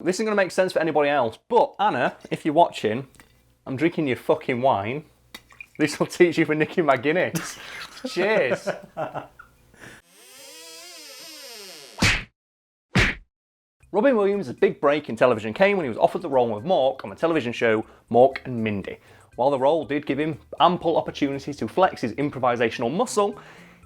This isn't going to make sense for anybody else, but Anna, if you're watching, I'm drinking your fucking wine. This will teach you for nicking my Guinness. Cheers. Robin Williams' big break in television came when he was offered the role of Mork on the television show Mork and Mindy. While the role did give him ample opportunities to flex his improvisational muscle,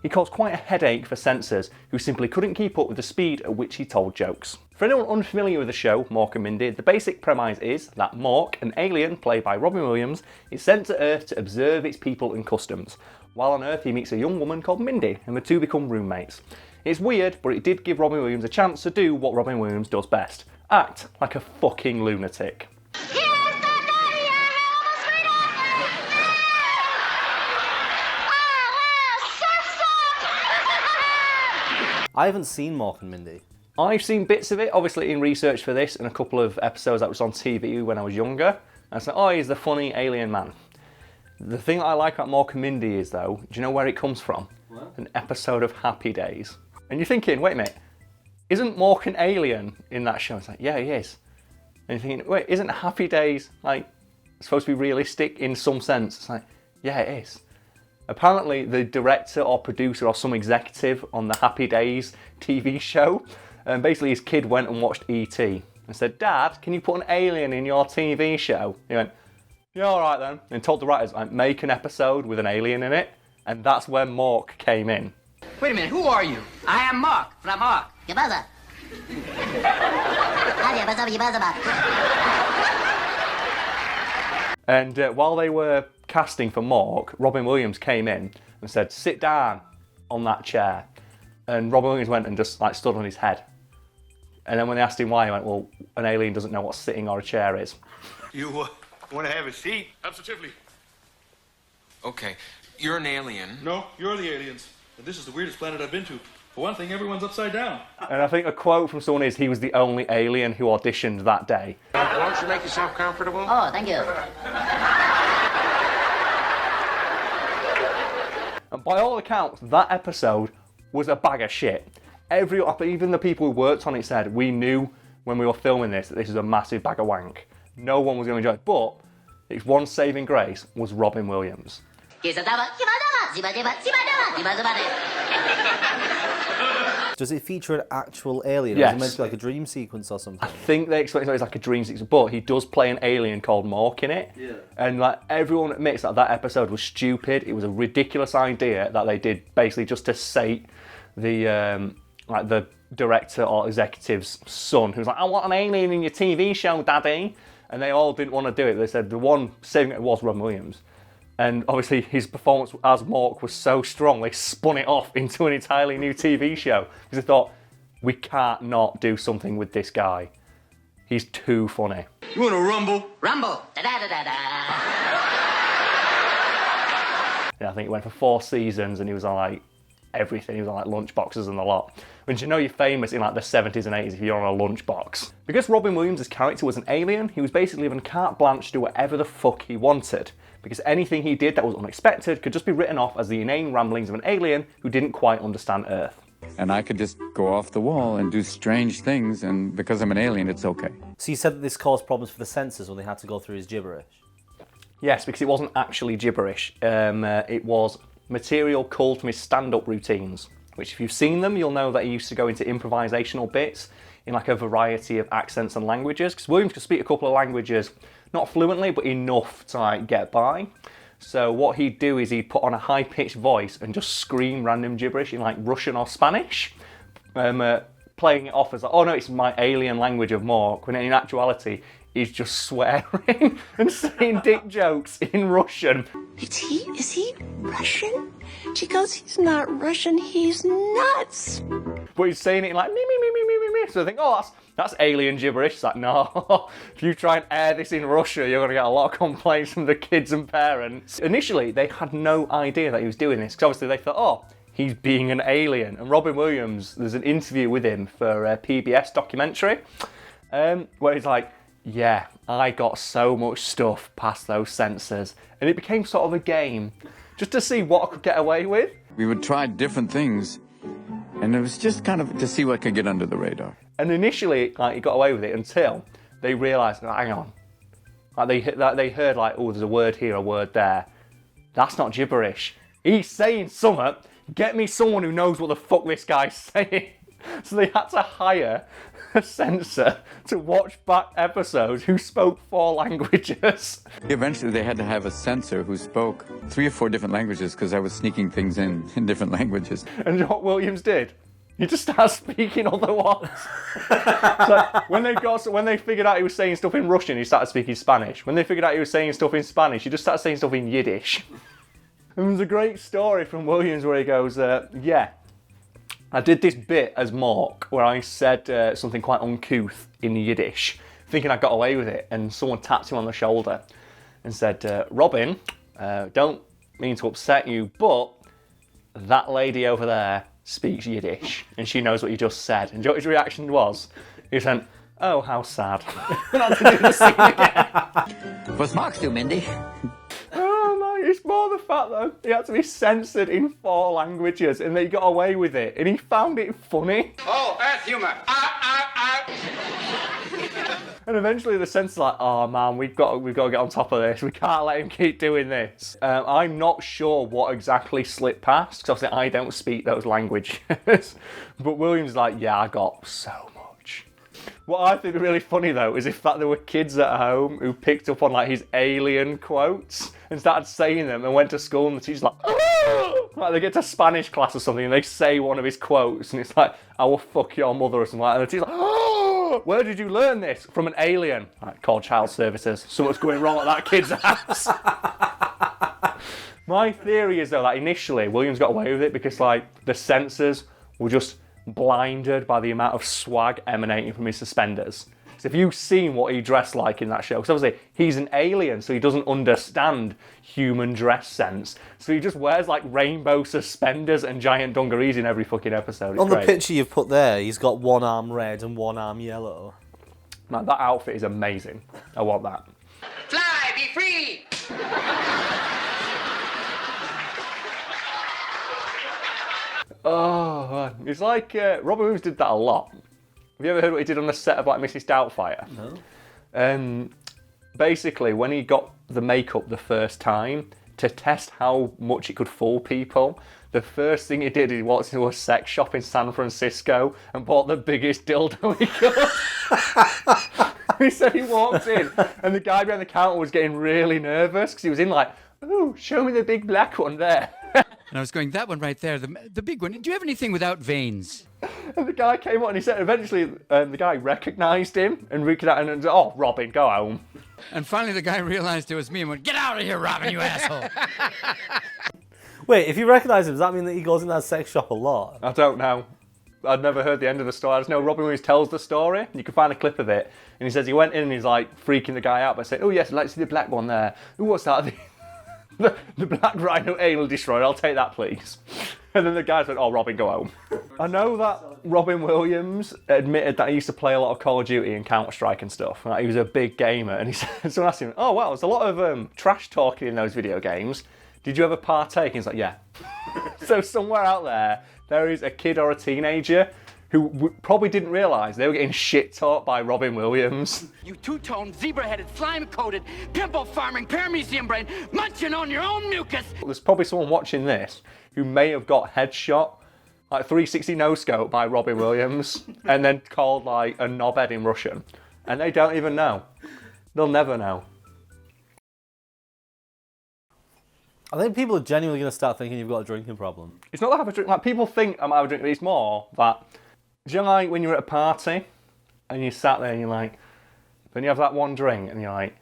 he caused quite a headache for censors who simply couldn't keep up with the speed at which he told jokes. For anyone unfamiliar with the show, Mork and Mindy, the basic premise is that Mork, an alien played by Robin Williams, is sent to Earth to observe its people and customs. While on Earth he meets a young woman called Mindy and the two become roommates. It's weird, but it did give Robin Williams a chance to do what Robin Williams does best. Act like a fucking lunatic. I haven't seen Mork and Mindy. I've seen bits of it, obviously in research for this, and a couple of episodes that was on TV when I was younger. And I said, oh, he's the funny alien man. The thing that I like about Mork and Mindy is, though, do you know where it comes from? What? An episode of Happy Days. And you're thinking, wait a minute, isn't Mork an alien in that show? It's like, yeah, he is. And you're thinking, wait, isn't Happy Days, like, supposed to be realistic in some sense? It's like, yeah, it is. Apparently, the director or producer or some executive on the Happy Days TV show, basically his kid went and watched E.T. and said, Dad, can you put an alien in your TV show? He went, yeah, all right then. And told the writers, like, make an episode with an alien in it. And that's where Mork came in. Wait a minute, who are you? I am Mork, from Mork. Gibberza. And while they were casting for Mork, Robin Williams came in and said, sit down on that chair. And Robin Williams went and just like stood on his head. And then when they asked him why, he went, well, an alien doesn't know what sitting or a chair is. You want to have a seat? Absolutely. Okay, you're an alien. No, you're the aliens. And this is the weirdest planet I've been to. For one thing, everyone's upside down. And I think a quote from someone is, he was the only alien who auditioned that day. Why don't you make yourself comfortable? Oh, thank you. And by all accounts, that episode was a bag of shit. Even the people who worked on it said, we knew when we were filming this that this is a massive bag of wank. No one was going to enjoy it. But its one saving grace was Robin Williams. Does it feature an actual alien? Yes. Or is it meant to be like a dream sequence or something? I think they expect it's like a dream sequence, but he does play an alien called Mork in it. Yeah. And like everyone admits that episode was stupid. It was a ridiculous idea that they did basically just to sate the like the director or executive's son, who's like, I want an alien in your TV show, Daddy. And they all didn't want to do it. They said the one saving it was Robin Williams. And obviously his performance as Mork was so strong, they spun it off into an entirely new TV show. Because they thought, we can't not do something with this guy. He's too funny. You want to rumble? Rumble. Da-da-da-da-da. Yeah, I think it went for 4 seasons and he was on like everything. He was on like lunchboxes and a lot. Which you know you're famous in like the 70s and 80s if you're on a lunchbox. Because Robin Williams' character was an alien, he was basically given carte blanche to do whatever the fuck he wanted. Because anything he did that was unexpected could just be written off as the inane ramblings of an alien who didn't quite understand Earth. And I could just go off the wall and do strange things, and because I'm an alien, it's okay. So you said that this caused problems for the censors when they had to go through his gibberish? Yes, because it wasn't actually gibberish. It was material culled from his stand-up routines, which if you've seen them, you'll know that he used to go into improvisational bits in like a variety of accents and languages, because Williams could speak a couple of languages, not fluently, but enough to like get by. So what he'd do is he'd put on a high-pitched voice and just scream random gibberish in like Russian or Spanish, playing it off as like, oh no, it's my alien language of Mork, when in actuality, he's just swearing and saying dick jokes in Russian. Is he Russian? She goes, he's not Russian, he's nuts. But he's saying it in like me. So I think, oh, that's alien gibberish. It's like, no, if you try and air this in Russia, you're going to get a lot of complaints from the kids and parents. Initially, they had no idea that he was doing this, because obviously they thought, oh, he's being an alien. And Robin Williams, there's an interview with him for a PBS documentary, where he's like, yeah, I got so much stuff past those censors. And it became sort of a game, just to see what I could get away with. We would try different things, And it was just kind of to see what could get under the radar. And initially, like, he got away with it until they realised, hang on. Like, they heard, like, oh, there's a word here, a word there. That's not gibberish. He's saying something. Get me someone who knows what the fuck this guy's saying. So they had to hire a censor to watch back episodes who spoke 4 languages. Eventually, they had to have a censor who spoke 3 or 4 different languages because I was sneaking things in different languages. And you know what Williams did? He just started speaking other ones. So when they figured out he was saying stuff in Russian, he started speaking Spanish. When they figured out he was saying stuff in Spanish, he just started saying stuff in Yiddish. And there's a great story from Williams where he goes, yeah, I did this bit as Mork where I said something quite uncouth in Yiddish, thinking I got away with it, and someone tapped him on the shoulder and said, Robin, don't mean to upset you, but that lady over there speaks Yiddish, and she knows what you just said. And do you know what his reaction was? He went, oh, how sad. And had to do the scene again. Was magst du, Mindy? Oh, no, it's more the fact that he had to be censored in 4 languages, and they got away with it, and he found it funny. Oh, that's humor. And eventually the censor's like, oh man, we've got to get on top of this. We can't let him keep doing this. I'm not sure what exactly slipped past, because obviously I don't speak those languages. But Williams is like, yeah, I got so much. What I think is really funny though is the fact there were kids at home who picked up on like his alien quotes and started saying them and went to school, and the teacher's like, oh! Like they get to Spanish class or something and they say one of his quotes and it's like, I will fuck your mother or something like that. And the teacher's like, oh! Where did you learn this? From an alien. Like, call child services. Something's going wrong at that kid's house. My theory is though that initially Williams got away with it because like the censors were just blinded by the amount of swag emanating from his suspenders. So if you've seen what he dressed like in that show, because obviously he's an alien, so he doesn't understand human dress sense. So he just wears like rainbow suspenders and giant dungarees in every fucking episode. It's On great. the picture you've put there, he's got one arm red and one arm yellow. Man, that outfit is amazing. I want that. Fly, be free! Oh, man. It's like Robin Williams did that a lot. Have you ever heard what he did on the set of like Mrs. Doubtfire? No. Basically, when he got the makeup the first time, to test how much it could fool people, the first thing he did is he walked into a sex shop in San Francisco and bought the biggest dildo he could. He said he walked in and the guy behind the counter was getting really nervous because he was in like, oh, show me the big black one there. And I was going, that one right there, the big one. Do you have anything without veins? And the guy came on and he said, eventually the guy recognised him and reached out and said, oh, Robin, go home. And finally the guy realised it was me and went, get out of here, Robin, you asshole. Wait, if you recognise him, does that mean that he goes in that sex shop a lot? I don't know. I'd never heard the end of the story. I just know Robin Williams tells the story. You can find a clip of it. And he says he went in and he's like freaking the guy out by saying, oh yes, I'd like to see the black one there. Ooh, what's that? The black rhino anal destroyer, I'll take that please. And then the guy said, oh, Robin, go home. I know that Robin Williams admitted that he used to play a lot of Call of Duty and Counter-Strike and stuff. Like, he was a big gamer. And he said, someone asked him, oh, well, there's a lot of trash talking in those video games. Did you ever partake? And he's like, yeah. So somewhere out there is a kid or a teenager who probably didn't realise they were getting shit taught by Robin Williams. You two-toned, zebra-headed, slime-coated, pimple-farming, paramecium brain, munching on your own mucus. There's probably someone watching this who may have got headshot, like 360 no-scope by Robin Williams, and then called like a knobhead in Russian. And they don't even know. They'll never know. I think people are genuinely going to start thinking you've got a drinking problem. It's not that I have a drink. Like, people think I might have a drink, but it's more that, do you know, like when you're at a party and you sat there and you're like, then you have that one drink and you're like,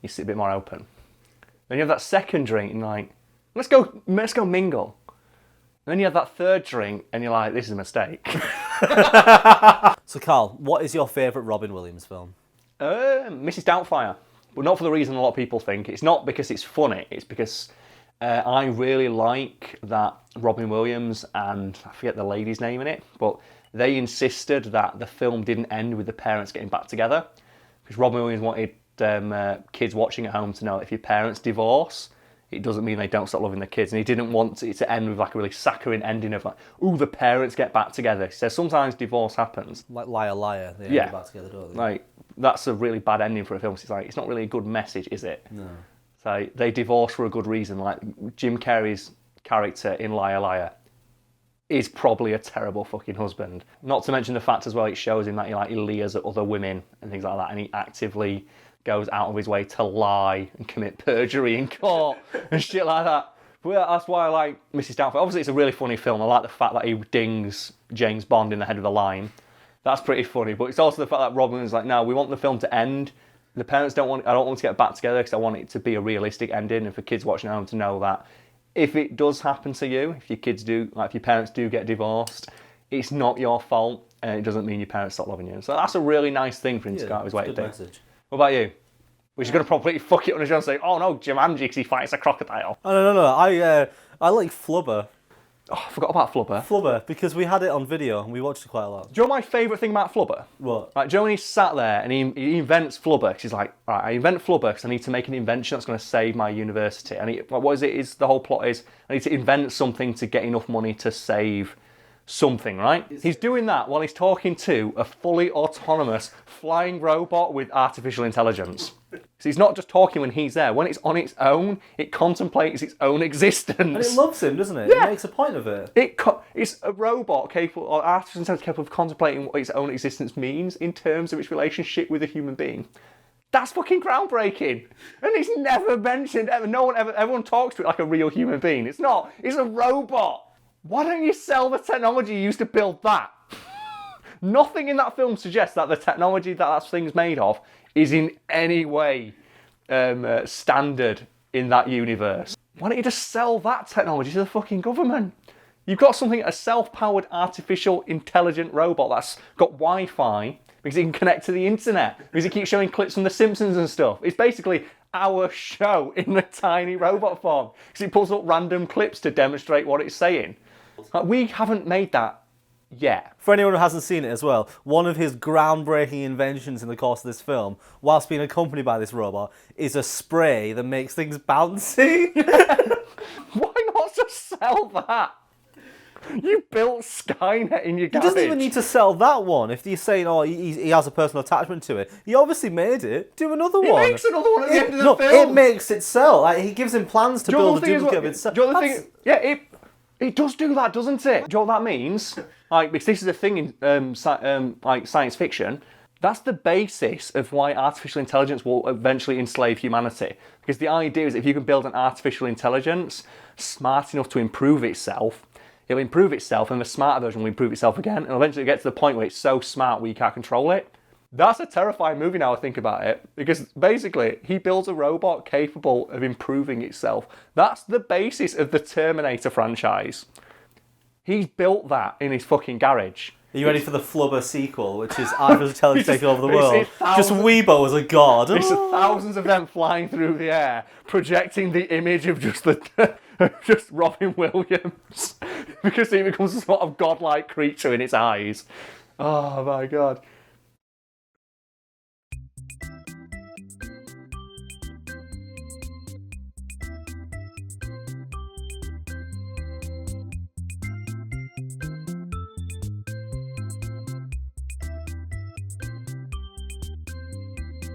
you sit a bit more open. Then you have that second drink and you're like, let's go mingle. And then you have that third drink and you're like, this is a mistake. So Karl, what is your favourite Robin Williams film? Mrs. Doubtfire. But not for the reason a lot of people think. It's not because it's funny, it's because I really like that Robin Williams and I forget the lady's name in it, but they insisted that the film didn't end with the parents getting back together, because Robin Williams wanted kids watching at home to know if your parents divorce, it doesn't mean they don't stop loving their kids. And he didn't want it to end with like a really saccharine ending of like, ooh, the parents get back together. He says sometimes divorce happens. Like Liar Liar, they Yeah. end back together, don't they? Like, that's a really bad ending for a film. So it's like, it's not really a good message, is it? No. So they divorce for a good reason. Like Jim Carrey's character in Liar Liar is probably a terrible fucking husband. Not to mention the fact as well, it shows him that he leers at other women and things like that, and he actively goes out of his way to lie and commit perjury in court and shit like that. But yeah, that's why I like Mrs. Doubtfire. Obviously, it's a really funny film. I like the fact that he dings James Bond in the head with a line. That's pretty funny. But it's also the fact that Robin is like, no, we want the film to end. The parents I don't want them to get back together because I want it to be a realistic ending, and for kids watching at home to know that if it does happen to you, if your kids do, like if your parents do get divorced, it's not your fault, and it doesn't mean your parents stop loving you. So that's a really nice thing for him to go out of his way to do. Message. What about you? We're just going to probably fuck it on a show and say, oh no, Jumanji, because he fights a crocodile. Oh, no. I like Flubber. Oh, I forgot about Flubber. Flubber, because we had it on video and we watched it quite a lot. Do you know my favourite thing about Flubber? What? Like, Joe, when he's sat there and he invents Flubber, because he's like, right, I invent Flubber because I need to make an invention that's going to save my university. And what is it? The whole plot is, I need to invent something to get enough money to save something, right? He's doing that while he's talking to a fully autonomous flying robot with artificial intelligence. So he's not just talking when he's there. When it's on its own, it contemplates its own existence. And it loves him, doesn't it? Yeah. It makes a point of it. It's a robot capable, or artificial intelligence capable of contemplating what its own existence means in terms of its relationship with a human being. That's fucking groundbreaking. And it's never mentioned ever. Everyone talks to it like a real human being. It's not. It's a robot. Why don't you sell the technology you used to build that? Nothing in that film suggests that the technology that thing's made of is in any way standard in that universe. Why don't you just sell that technology to the fucking government? You've got something, a self-powered artificial intelligent robot that's got Wi-Fi because it can connect to the internet, because it keeps showing clips from The Simpsons and stuff. It's basically our show in the tiny robot form, because it pulls up random clips to demonstrate what it's saying. Like, we haven't made that yet. For anyone who hasn't seen it as well, one of his groundbreaking inventions in the course of this film, whilst being accompanied by this robot, is a spray that makes things bouncy. Why not just sell that? You built Skynet in your garage. He doesn't even need to sell that one. If you're saying, oh, he has a personal attachment to it, he obviously made it. Do another one. He makes another one at the end of the film. It makes it sell. Like, he gives him plans to build a duplicate of itself. It does do that, doesn't it? Do you know what that means? Like, because this is the thing in like science fiction. That's the basis of why artificial intelligence will eventually enslave humanity. Because the idea is if you can build an artificial intelligence smart enough to improve itself, it'll improve itself, and the smarter version will improve itself again, and eventually get to the point where it's so smart where you can't control it. That's a terrifying movie now I think about it, because basically he builds a robot capable of improving itself. That's the basis of the Terminator franchise. He's built that in his fucking garage. Are you ready for the Flubber sequel, which is artificial intelligence taking over the world? It's Just Weibo as a god. It's thousands of them flying through the air, projecting the image of just just Robin Williams, because he becomes a sort of godlike creature in its eyes. Oh my god.